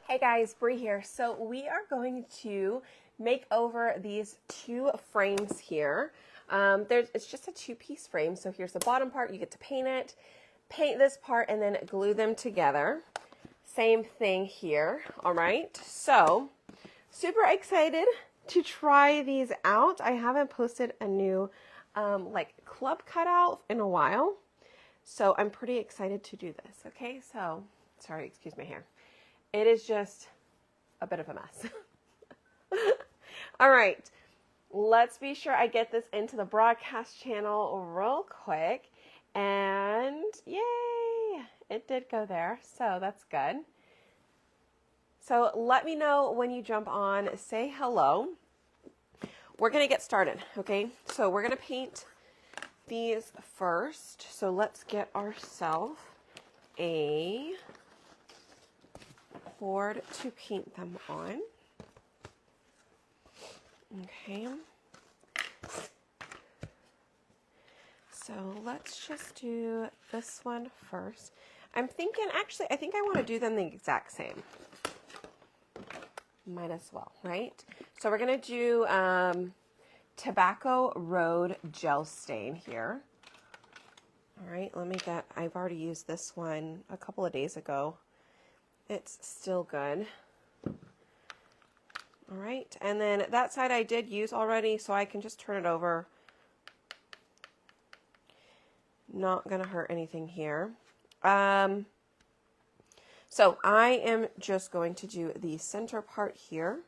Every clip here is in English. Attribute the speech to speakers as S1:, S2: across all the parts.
S1: Hey guys, Bree here. So we are going to make over these two frames here. It's just a two-piece frame. So here's the bottom part. You get to paint it, paint this part, and then glue them together. Same thing here. All right. So super excited to try these out. I haven't posted a new club cutout in a while. So I'm pretty excited to do this. Okay. So sorry, excuse my hair. It is just a bit of a mess. All right, let's be sure I get this into the broadcast channel real quick. And yay, it did go there. So that's good. So let me know when you jump on, say hello. We're going to get started, okay? So we're going to paint these first. So let's get ourselves a board to paint them on. Okay. So let's just do this one first. I'm thinking, actually, I think I want to do them the exact same. Might as well, right? So we're going to do Tobacco Road Gel Stain here. All right, I've already used this one a couple of days ago. It's still good. All right, and then that side I did use already, so I can just turn it over. Not gonna hurt anything here. So I am just going to do the center part here.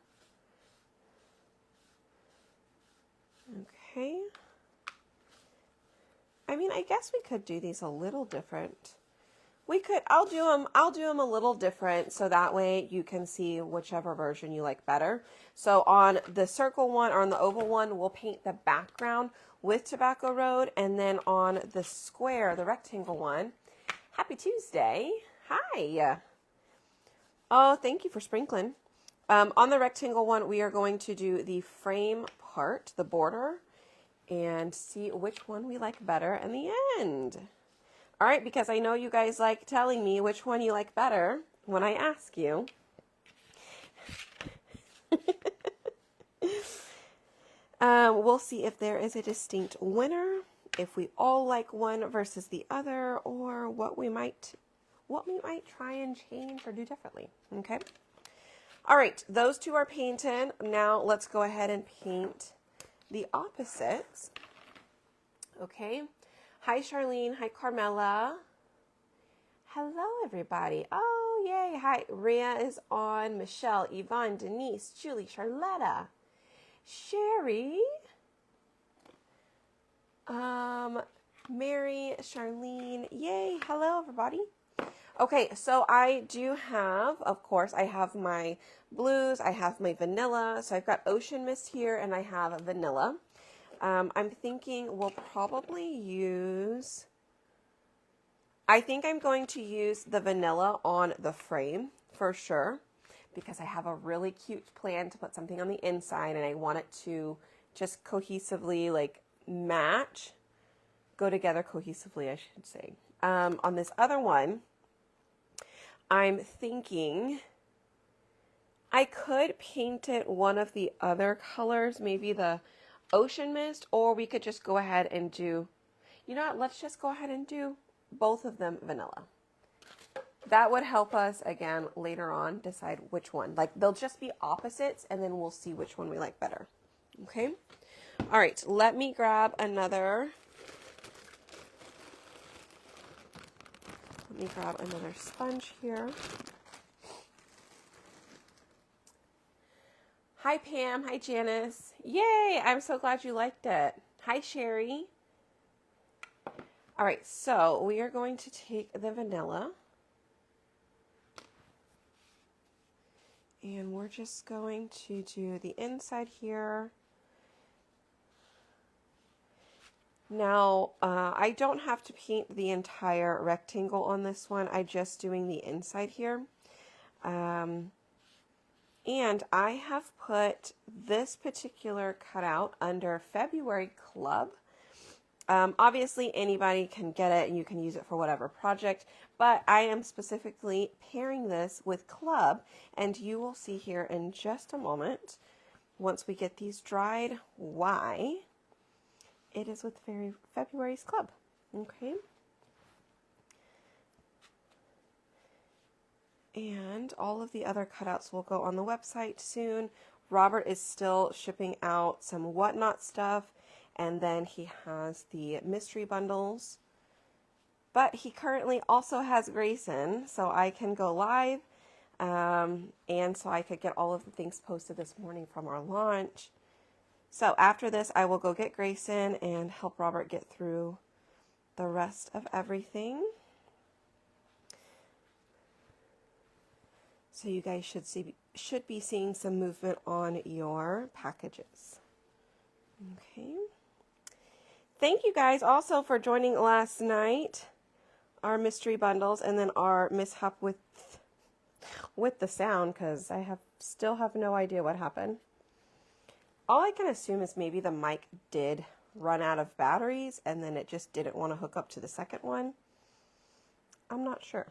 S1: Okay. I mean, I guess we could do these a little different. I'll do them a little different so that way you can see whichever version you like better. So on the circle one or on the oval one, we'll paint the background with Tobacco Road. And then on the square, the rectangle one, happy Tuesday. Hi. Oh, thank you for sprinkling. On the rectangle one, we are going to do the frame part, the border, and see which one we like better in the end. All right, because I know you guys like telling me which one you like better when I ask you. We'll see if there is a distinct winner, if we all like one versus the other, or what we might try and change or do differently. Okay. All right, those two are painted. Now let's go ahead and paint the opposites. Okay. Hi, Charlene. Hi, Carmela. Hello, everybody. Oh, yay. Hi. Rhea is on. Michelle, Yvonne, Denise, Julie, Charletta, Sherry, Mary, Charlene. Yay. Hello, everybody. Okay, so I do have, of course, I have my blues. I have my vanilla. So I've got Ocean Mist here, and I have vanilla. I'm thinking we'll probably use, I think I'm going to use the vanilla on the frame for sure, because I have a really cute plan to put something on the inside and I want it to just cohesively go together cohesively, I should say. On this other one, I'm thinking I could paint it one of the other colors, maybe the Ocean Mist, or we could just go ahead and do, you know what, let's just go ahead and do both of them vanilla. That would help us, again, later on, decide which one. Like, they'll just be opposites, and then we'll see which one we like better. Okay? All right, let me grab another sponge here. Hi, Pam. Hi, Janice. Yay! I'm so glad you liked it. Hi, Sherry. All right, so we are going to take the vanilla. And we're just going to do the inside here. Now, I don't have to paint the entire rectangle on this one. I'm just doing the inside here. And I have put this particular cutout under February Club. Obviously, anybody can get it and you can use it for whatever project, but I am specifically pairing this with Club, and you will see here in just a moment, once we get these dried, why it is with February's Club. Okay. And all of the other cutouts will go on the website soon. Robert is still shipping out some Whatnot stuff, and then he has the mystery bundles. But he currently also has Grayson, so I can go live, and so I could get all of the things posted this morning from our launch. So after this, I will go get Grayson and help Robert get through the rest of everything. So you guys should be seeing some movement on your packages. Okay. Thank you guys also for joining last night, our mystery bundles, and then our mishap with the sound, because I still have no idea what happened. All I can assume is maybe the mic did run out of batteries and then it just didn't want to hook up to the second one. I'm not sure,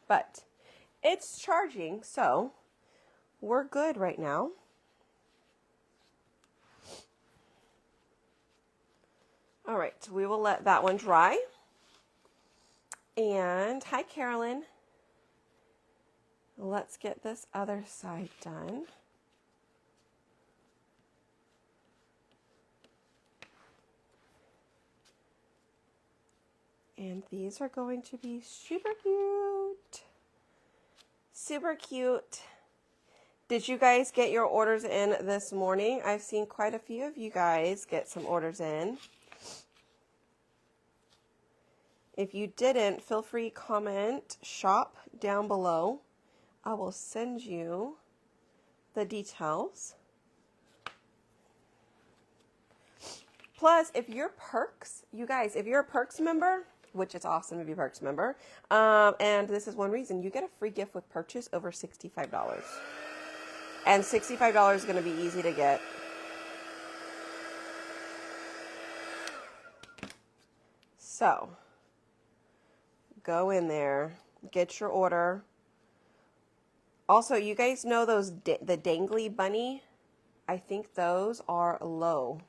S1: but it's charging, so we're good right now. All right, we will let that one dry. And hi, Carolyn. Let's get this other side done. And these are going to be super cute. Super cute. Did you guys get your orders in this morning? I've seen quite a few of you guys get some orders in. If you didn't, feel free to comment shop down below. I will send you the details. Plus, if you're Perks, you guys, if you're a Perks member, which is awesome if you're a Perks member, and this is one reason, you get a free gift with purchase over $65. And $65 is going to be easy to get. So, go in there, get your order. Also, you guys know those the dangly bunny? I think those are low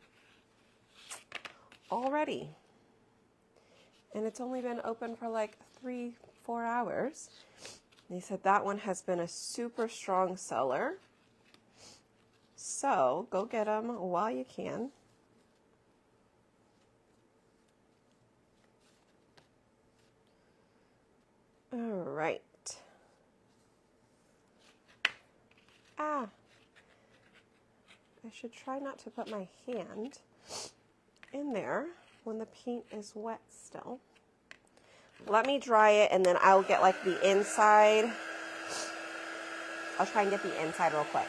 S1: already. And it's only been open for like 3-4 hours. They said that one has been a super strong seller. So go get them while you can. All right. I should try not to put my hand in there when the paint is wet still. Let me dry it and then I'll get like the inside. I'll try and get the inside real quick.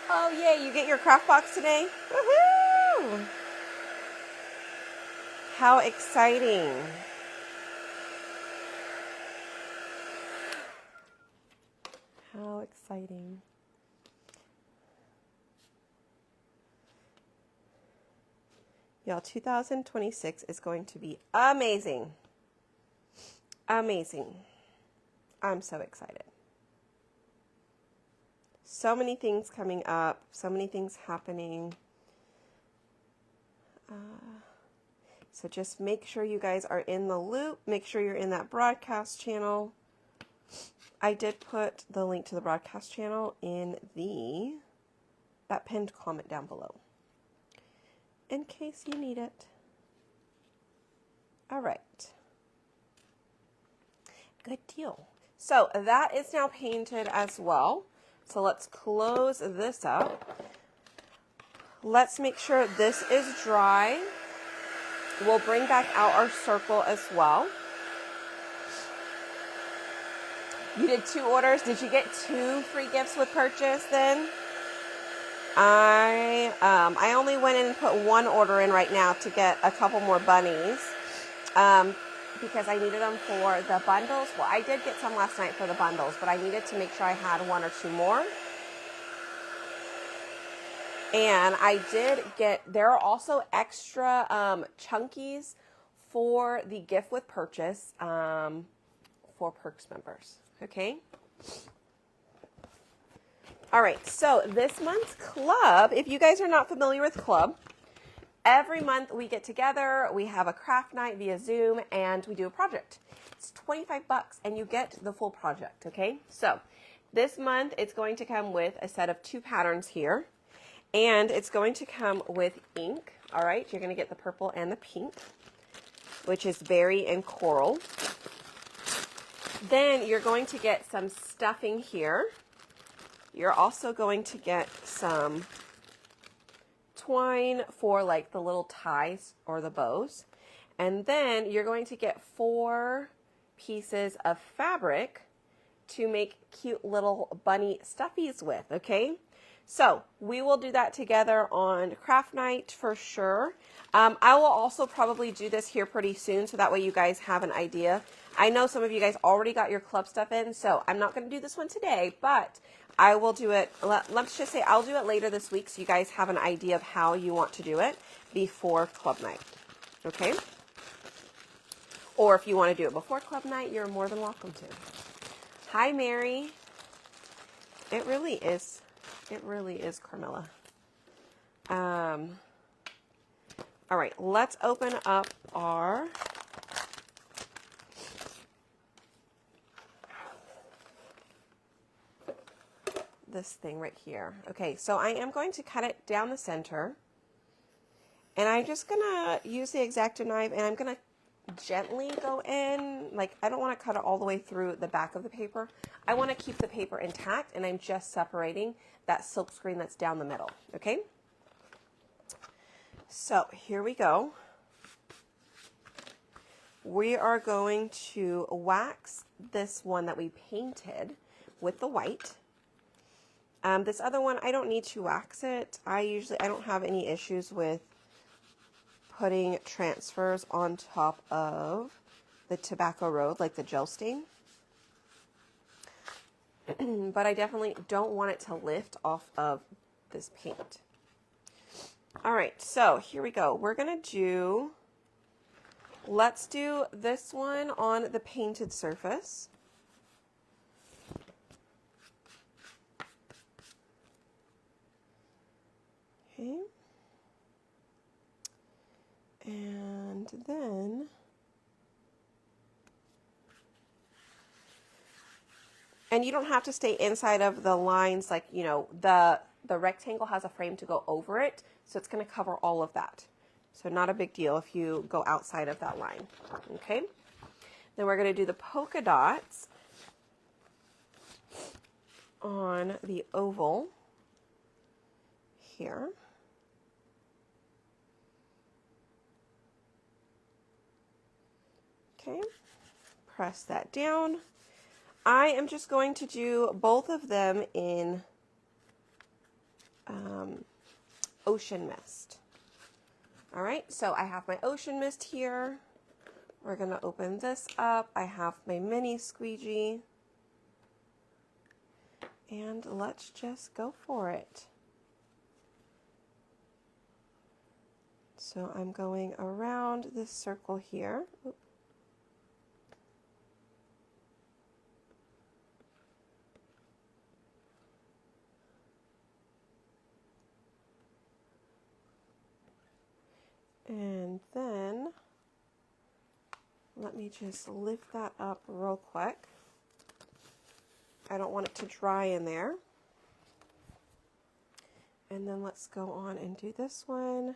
S1: Oh yay, you get your craft box today? Woohoo! How exciting. How exciting. Y'all, 2026 is going to be amazing. Amazing. I'm so excited. So many things coming up. So many things happening. So just make sure you guys are in the loop. Make sure you're in that broadcast channel. I did put the link to the broadcast channel in that pinned comment down below, in case you need it. All right. Good deal. So that is now painted as well. So let's close this up. Let's make sure this is dry. We'll bring back out our circle as well. You did 2 orders. Did you get 2 free gifts with purchase then? I only went in and put 1 order in right now to get a couple more bunnies because I needed them for the bundles. Well, I did get some last night for the bundles, but I needed to make sure I had 1 or 2 more. And I did get, there are also extra chunkies for the gift with purchase for Perks members. Okay. All right. So this month's club, if you guys are not familiar with club, every month we get together, we have a craft night via Zoom, and we do a project. It's $25 and you get the full project. Okay. So this month it's going to come with a set of 2 patterns here, and it's going to come with ink. All right. You're going to get the purple and the pink, which is berry and coral. Then you're going to get some stuffing here. You're also going to get some twine for like the little ties or the bows. And then you're going to get 4 pieces of fabric to make cute little bunny stuffies with, okay? So we will do that together on craft night for sure. I will also probably do this here pretty soon, so that way you guys have an idea. I know some of you guys already got your club stuff in, so I'm not going to do this one today, but I will do it. Let's just say I'll do it later this week, so you guys have an idea of how you want to do it before club night, okay? Or if you want to do it before club night, you're more than welcome to. Hi, Mary. It really is Carmilla. All right, let's open up our this thing right here. Okay, so I am going to cut it down the center, and I'm just gonna use the X-Acto knife, and I'm gonna gently go in. Like, I don't want to cut it all the way through the back of the paper. I want to keep the paper intact, and I'm just separating that silk screen that's down the middle. Okay, so here we go. We are going to wax this one that we painted with the white. This other one, I don't need to wax it. I don't have any issues with putting transfers on top of the Tobacco Road, like the gel stain. But I definitely don't want it to lift off of this paint. All right, so here we go. We're going to do, let's do this one on the painted surface. Okay. And then, and you don't have to stay inside of the lines, like, you know, the rectangle has a frame to go over it, so it's going to cover all of that. So not a big deal if you go outside of that line. Okay. Then we're going to do the polka dots on the oval here. Okay, press that down. I am just going to do both of them in Ocean Mist. All right, so I have my Ocean Mist here. We're going to open this up. I have my mini squeegee. And let's just go for it. So I'm going around this circle here. Oops. And then let me just lift that up real quick. I don't want it to dry in there. And then let's go on and do this one.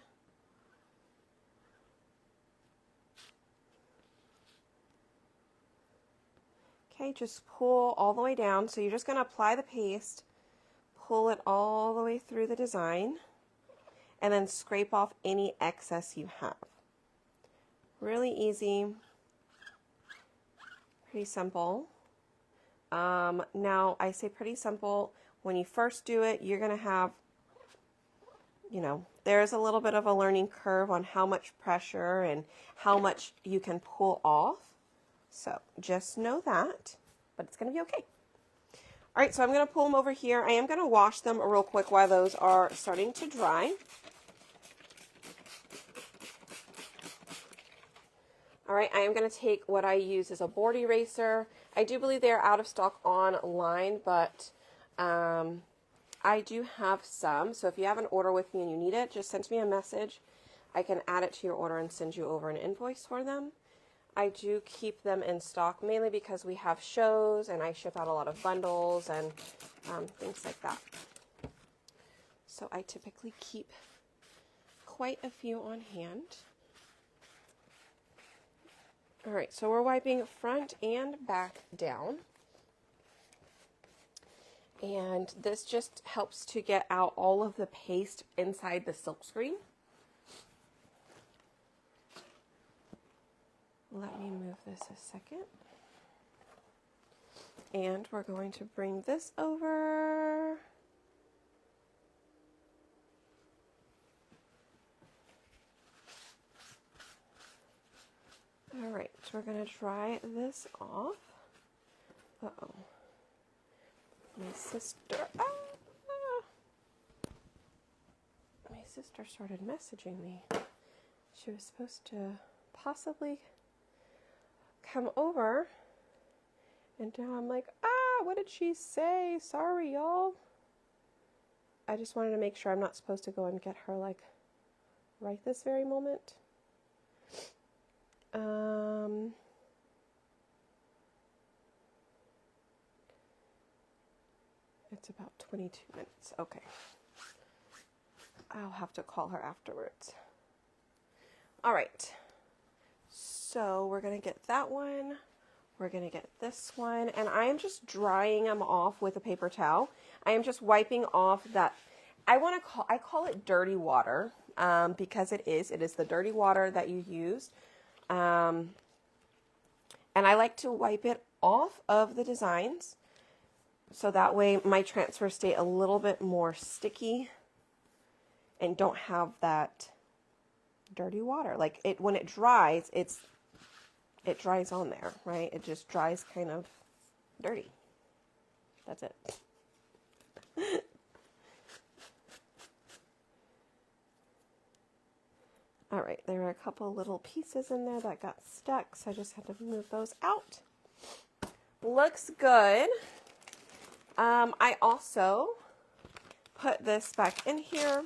S1: Okay, just pull all the way down. So you're just going to apply the paste, pull it all the way through the design, and then scrape off any excess you have. Really easy, pretty simple. Now, I say pretty simple. When you first do it, you're going to have, you know, there's a little bit of a learning curve on how much pressure and how much you can pull off. So just know that, but it's going to be okay. All right, so I'm going to pull them over here. I am going to wash them real quick while those are starting to dry. All right, I am going to take what I use as a board eraser. I do believe they are out of stock online, but I do have some. So if you have an order with me and you need it, just send me a message. I can add it to your order and send you over an invoice for them. I do keep them in stock mainly because we have shows and I ship out a lot of bundles and things like that. So I typically keep quite a few on hand. All right, so we're wiping front and back down. And this just helps to get out all of the paste inside the silkscreen. Let me move this a second. And we're going to bring this over. All right, so we're going to dry this off. Uh-oh. My sister started messaging me. She was supposed to possibly come over, and now I'm like, what did she say? Sorry, y'all. I just wanted to make sure I'm not supposed to go and get her, like, right this very moment. It's about 22 minutes. Okay. I'll have to call her afterwards. All right. So we're going to get that one. We're going to get this one. And I am just drying them off with a paper towel. I am just wiping off that. I call it dirty water because it is the dirty water that you used. And I like to wipe it off of the designs so that way my transfers stay a little bit more sticky and don't have that dirty water. Like when it dries, it dries on there, right? It just dries kind of dirty. That's it. All right, there are a couple little pieces in there that got stuck, so I just had to move those out. Looks good. I also put this back in here.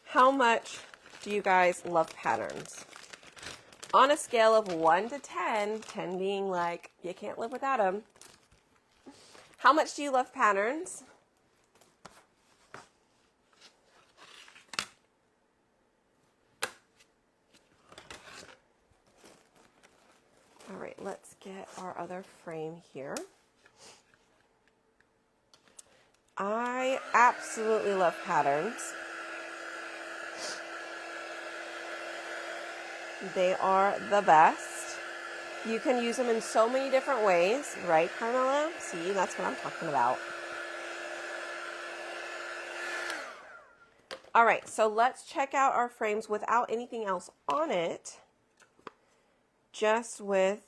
S1: How much do you guys love patterns? On a scale of 1 to 10, 10 being like, you can't live without them. How much do you love patterns? All right, let's get our other frame here. I absolutely love patterns. They are the best. You can use them in so many different ways, right, Carmela? See, that's what I'm talking about. All right, so let's check out our frames without anything else on it. Just with,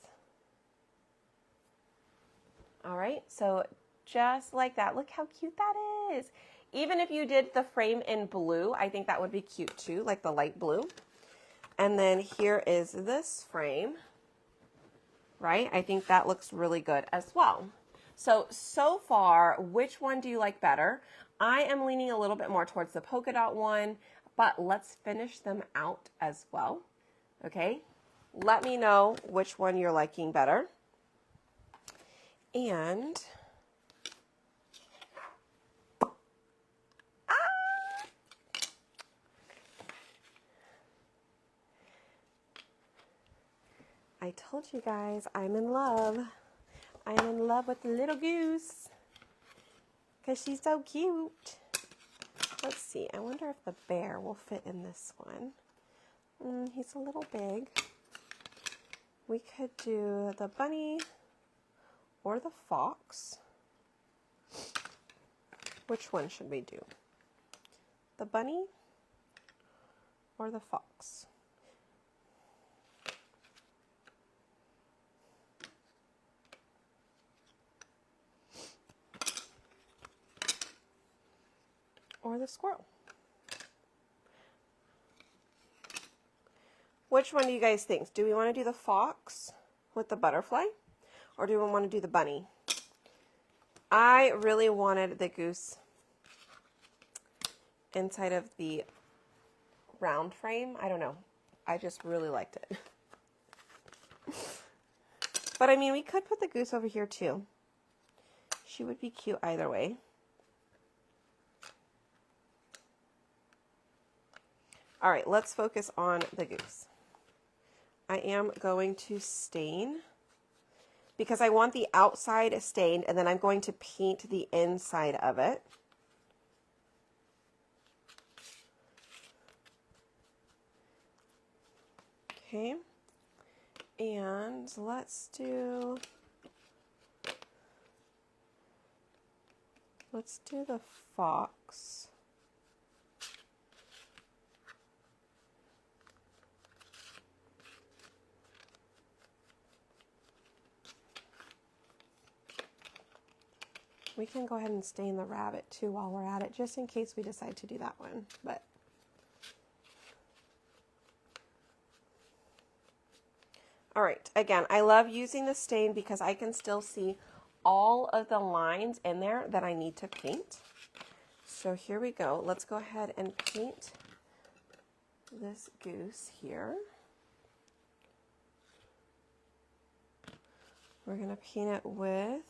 S1: all right, so just like that. Look how cute that is. Even if you did the frame in blue, I think that would be cute too, like the light blue. And then here is this frame, right? I think that looks really good as well. So far, which one do you like better? I am leaning a little bit more towards the polka dot one, but let's finish them out as well, okay? Let me know which one you're liking better. And I told you guys I'm in love. I'm in love with the little goose because she's so cute. Let's see. I wonder if the bear will fit in this one. He's a little big. We could do the bunny or the fox. Which one should we do? The bunny or the fox? the squirrel. Which one do you guys think? Do we want to do the fox with the butterfly, or do we want to do the bunny? I really wanted the goose inside of the round frame. I don't know. I just really liked it. But I mean, we could put the goose over here too. She would be cute either way. All right, let's focus on the goose. I am going to stain because I want the outside stained, and then I'm going to paint the inside of it. Okay, and let's do the fox. We can go ahead and stain the rabbit too while we're at it, just in case we decide to do that one. But all right, again, I love using the stain because I can still see all of the lines in there that I need to paint. So here we go. Let's go ahead and paint this goose here. We're going to paint it with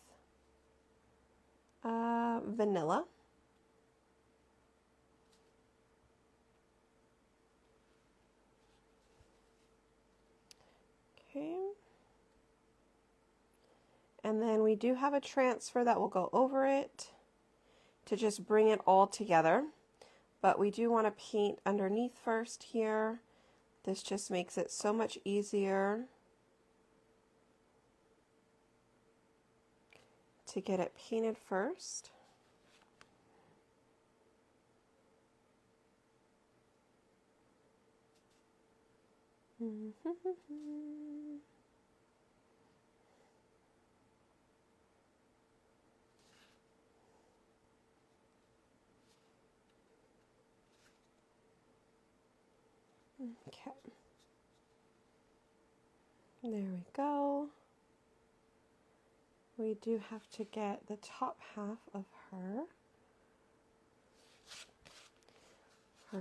S1: vanilla. Okay. And then we do have a transfer that will go over it to just bring it all together. But we do want to paint underneath first here. This just makes it so much easier to get it painted first. Okay. There we go. We do have to get the top half of her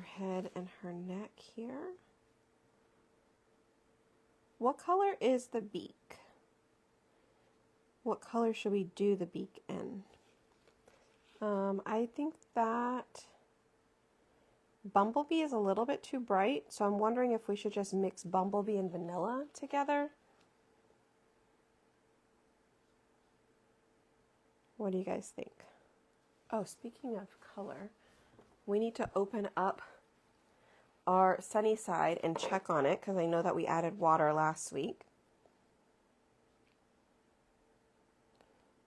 S1: head and her neck here. What color is the beak? What color should we do the beak in? I think that Bumblebee is a little bit too bright, so I'm wondering if we should just mix Bumblebee and vanilla together. What do you guys think? Oh, speaking of color, we need to open up our sunny side and check on it because I know that we added water last week.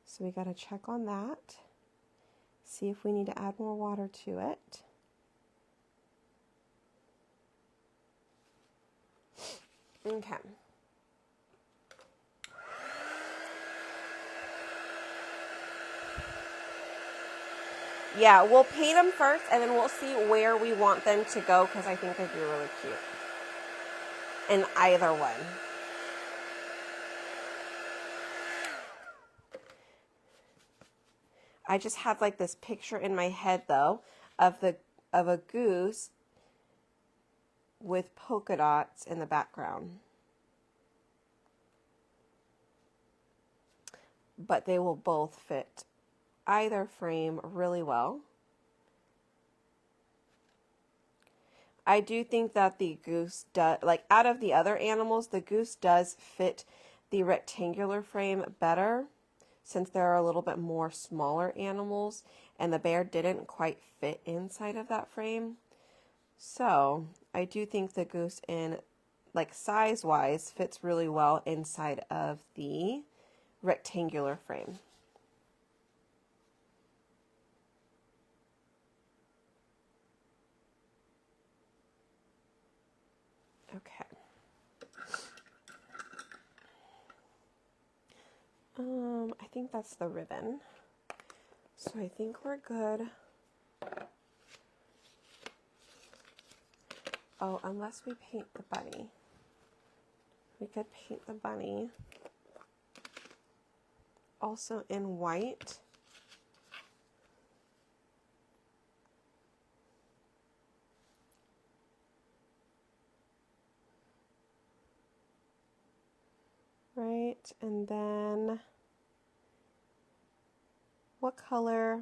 S1: So we got to check on that. See if we need to add more water to it. Okay. Yeah, we'll paint them first and then we'll see where we want them to go because I think they'd be really cute in either one. I just have like this picture in my head though of a goose with polka dots in the background. But they will both fit either frame really well. I do think that the goose does, like out of the other animals, the goose does fit the rectangular frame better since there are a little bit more smaller animals and the bear didn't quite fit inside of that frame. So I do think the goose in like size wise fits really well inside of the rectangular frame. Okay. I think that's the ribbon. So I think we're good Oh, unless we paint the bunny. We could paint the bunny also in white. Right, and then what color?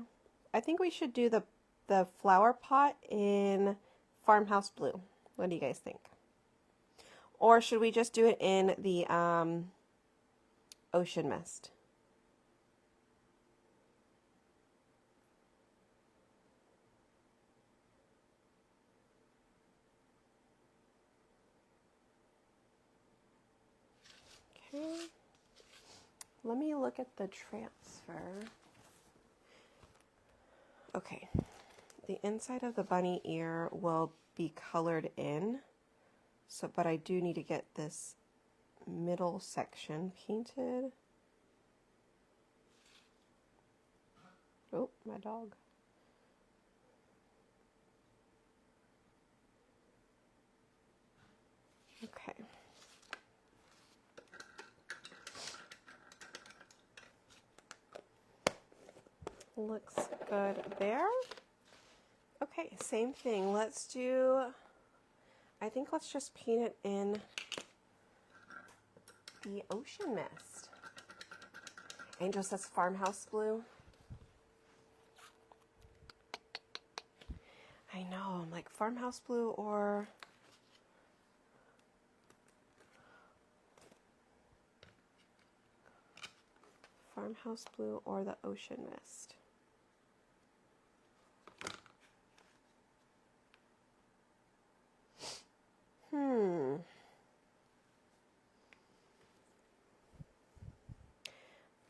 S1: I think we should do the flower pot in Farmhouse Blue. What do you guys think? Or should we just do it in the Ocean Mist? Okay. Let me look at the transfer. Okay. The inside of the bunny ear will be colored in. So, but I do need to get this middle section painted. Oh, my dog. Okay. Looks good there. Okay, same thing. Let's do, I think let's just paint it in the Ocean Mist. Angel says Farmhouse Blue. I know, I'm like Farmhouse Blue or Farmhouse Blue or the Ocean Mist.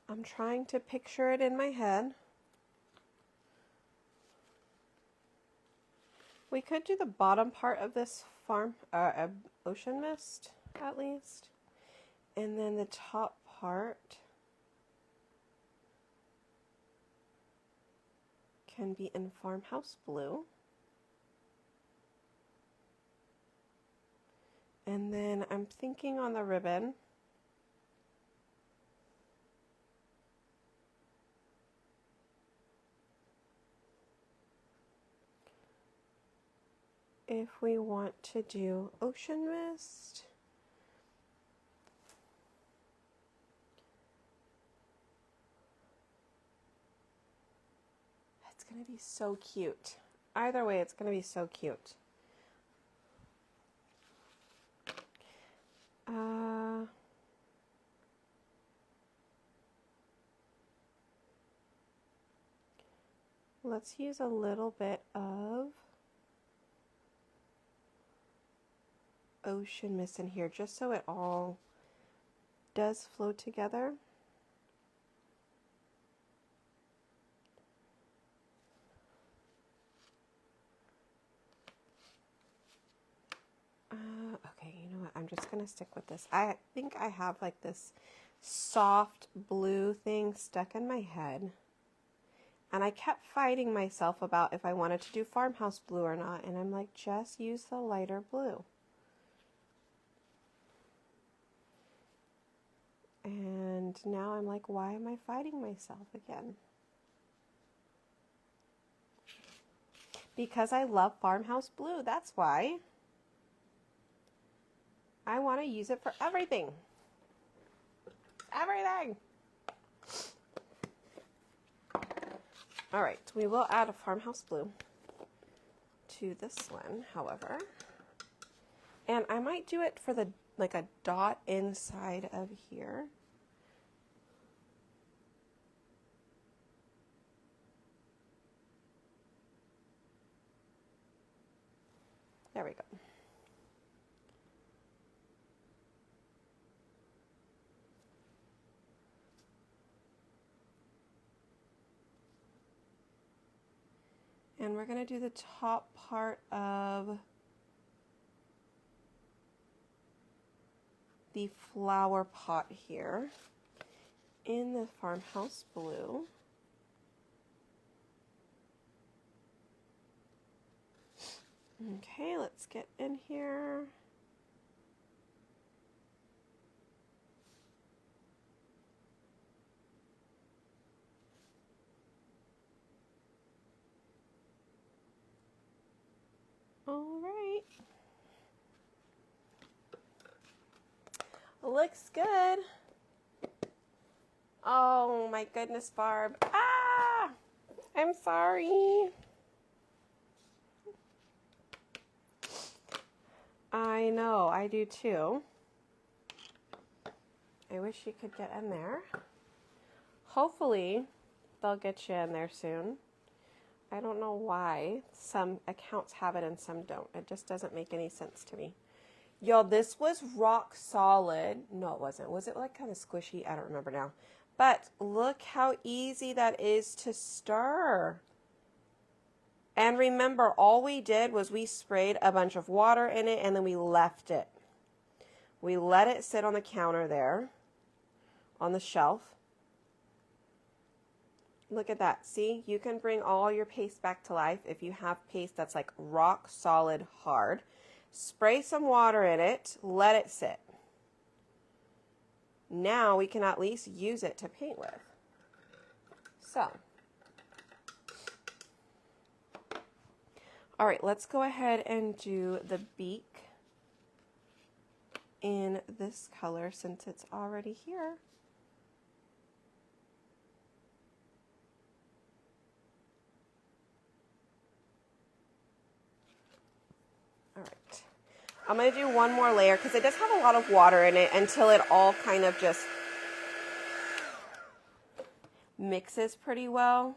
S1: I'm trying to picture it in my head. We could do the bottom part of this Ocean Mist, at least. And then the top part can be in Farmhouse Blue. And then I'm thinking on the ribbon, if we want to do Ocean Mist, it's going to be so cute. Either way, it's going to be so cute. Let's use a little bit of Ocean Mist in here, just so it all does flow together. Okay, you know what? I'm just gonna stick with this. I think I have like this soft blue thing stuck in my head. And I kept fighting myself about if I wanted to do Farmhouse Blue or not. And I'm like, just use the lighter blue. And now I'm like, why am I fighting myself again? Because I love Farmhouse Blue, that's why. I want to use it for everything. Everything! Alright, we will add a Farmhouse Blue to this one, however. And I might do it for the, like a dot inside of here. There we go. And we're going to do the top part of the flower pot here in the Farmhouse Blue. Okay, let's get in here. All right. Looks good. Oh my goodness, Barb. Ah! I'm sorry. I know, I do too. I wish you could get in there. Hopefully, they'll get you in there soon. I don't know why some accounts have it and some don't. It just doesn't make any sense to me. Y'all, this was rock solid. No, it wasn't. Was it like kind of squishy? I don't remember now. But look how easy that is to stir. And remember, all we did was we sprayed a bunch of water in it and then we left it. We let it sit on the counter there, on the shelf. Look at that. See, you can bring all your paste back to life if you have paste that's like rock solid hard. Spray some water in it, let it sit. Now we can at least use it to paint with. So, all right, let's go ahead and do the beak in this color since it's already here. All right, I'm going to do one more layer because it does have a lot of water in it until it all kind of just mixes pretty well.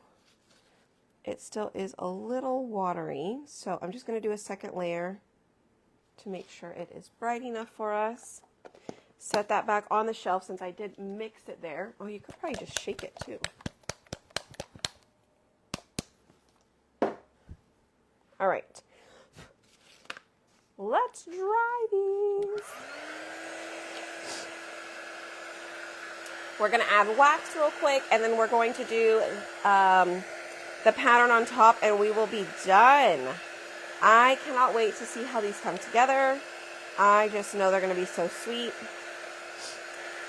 S1: It still is a little watery, so I'm just going to do a second layer to make sure it is bright enough for us. Set that back on the shelf since I did mix it there. Oh, you could probably just shake it too. All right. Let's dry these. We're going to add wax real quick, and then we're going to do the pattern on top, and we will be done. I cannot wait to see how these come together. I just know they're going to be so sweet.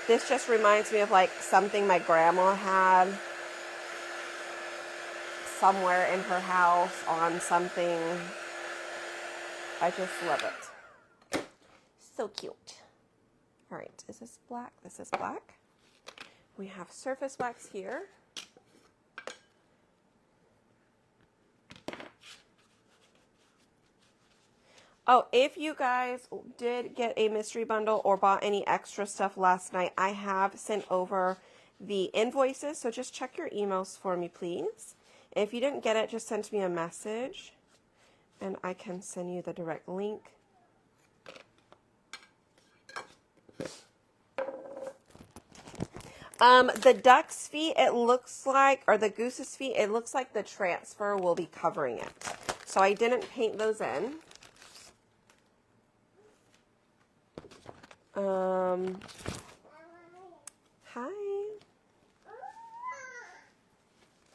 S1: This just reminds me of like something my grandma had somewhere in her house on something. I just love it. So cute. All right, is this black? This is black. We have surface wax here. Oh, if you guys did get a mystery bundle or bought any extra stuff last night, I have sent over the invoices, so just check your emails for me, please. If you didn't get it, just send me a message, and I can send you the direct link. The duck's feet, it looks like, or the goose's feet, it looks like the transfer will be covering it. So I didn't paint those in. Hi.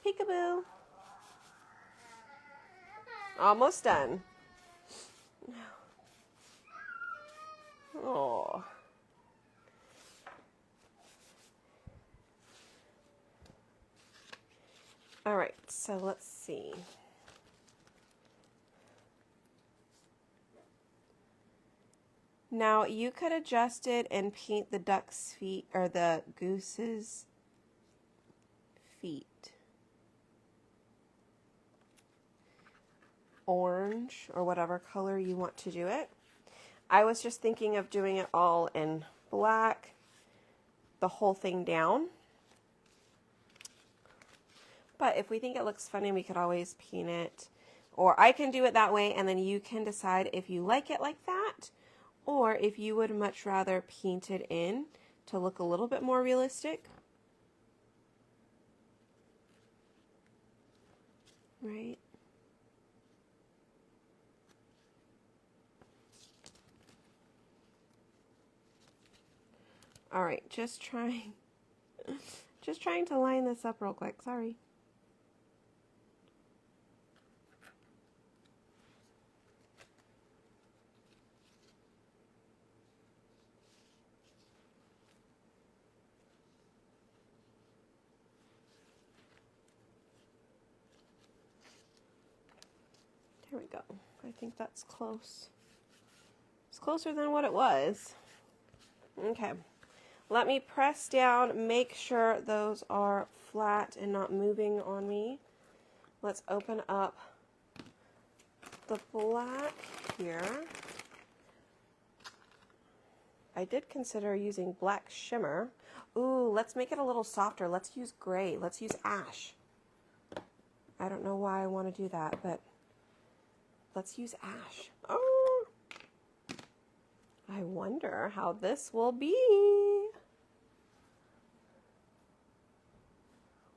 S1: Peekaboo. Almost done. Oh. All right, so let's see. Now you could adjust it and paint the duck's feet or the goose's feet orange or whatever color you want to do it. I was just thinking of doing it all in black, the whole thing down. But if we think it looks funny, we could always paint it. Or I can do it that way, and then you can decide if you like it like that, or if you would much rather paint it in to look a little bit more realistic. Right? All right, just trying to line this up real quick. Sorry. Here we go. I think that's close. It's closer than what it was. Okay. Let me press down, make sure those are flat and not moving on me. Let's open up the black here. I did consider using black shimmer. Ooh, let's make it a little softer. Let's use gray. Let's use ash. I don't know why I want to do that, but let's use ash. Oh, I wonder how this will be.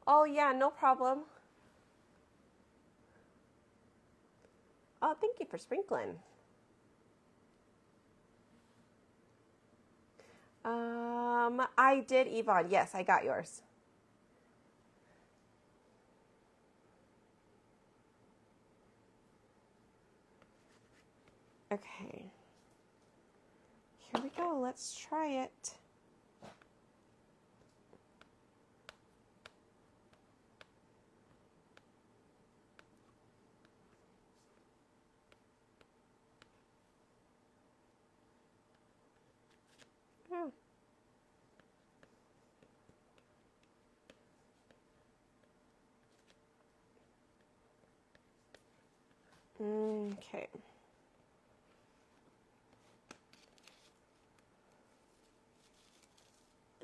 S1: Oh, yeah, no problem. Oh, thank you for sprinkling. I did, Yvonne. Yes, I got yours. Okay. Here we go. Let's try it. Oh. Okay.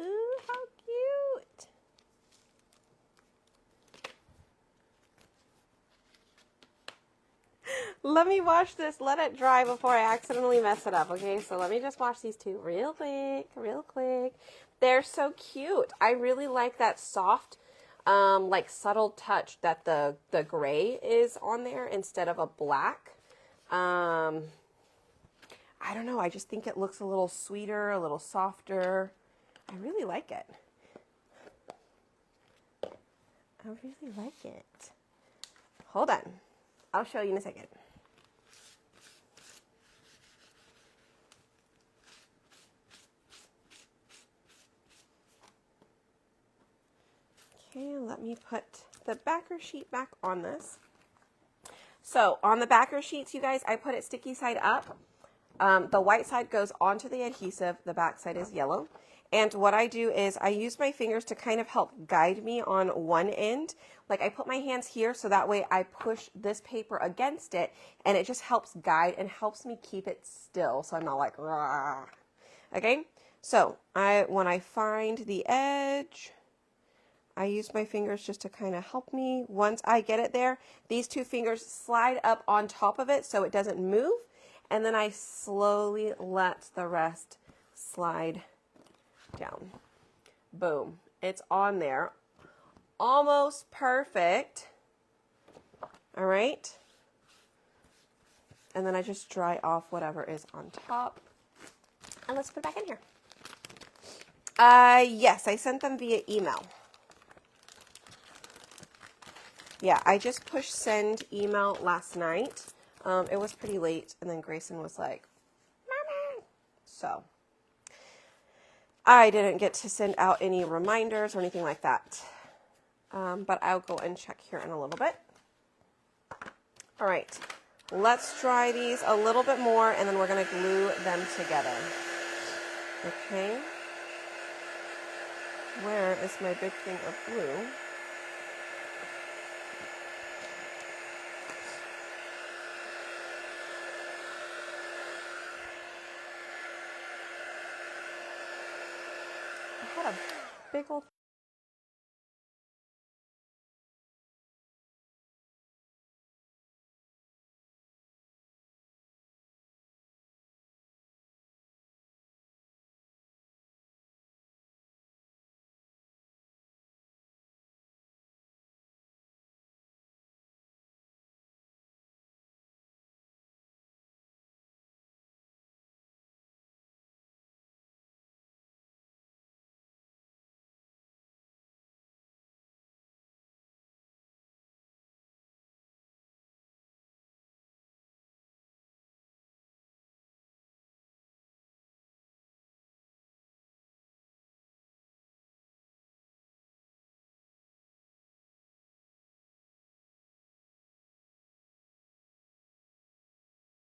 S1: Ooh, how cute. Let me wash this, let it dry before I accidentally mess it up, okay? So let me just wash these two real quick, real quick. They're so cute. I really like that soft, like subtle touch that the gray is on there instead of a black. I don't know, I just think it looks a little sweeter, a little softer. I really like it. I really like it. Hold on. I'll show you in a second. Okay, let me put the backer sheet back on this. So on the backer sheets, you guys, I put it sticky side up. The white side goes onto the adhesive. The back side is yellow. And what I do is I use my fingers to kind of help guide me on one end. Like I put my hands here so that way I push this paper against it and it just helps guide and helps me keep it still so I'm not like, rah. Okay? So when I find the edge, I use my fingers just to kind of help me. Once I get it there, these two fingers slide up on top of it so it doesn't move. And then I slowly let the rest slide down. Boom. It's on there. Almost perfect. All right. And then I just dry off whatever is on top. And let's put it back in here. Yes, I sent them via email. Yeah, I just pushed send email last night. It was pretty late, and then Grayson was like, Mama. So I didn't get to send out any reminders or anything like that. But I'll go and check here in a little bit. All right, let's dry these a little bit more, and then we're going to glue them together. Okay. Where is my big thing of glue? I had a big old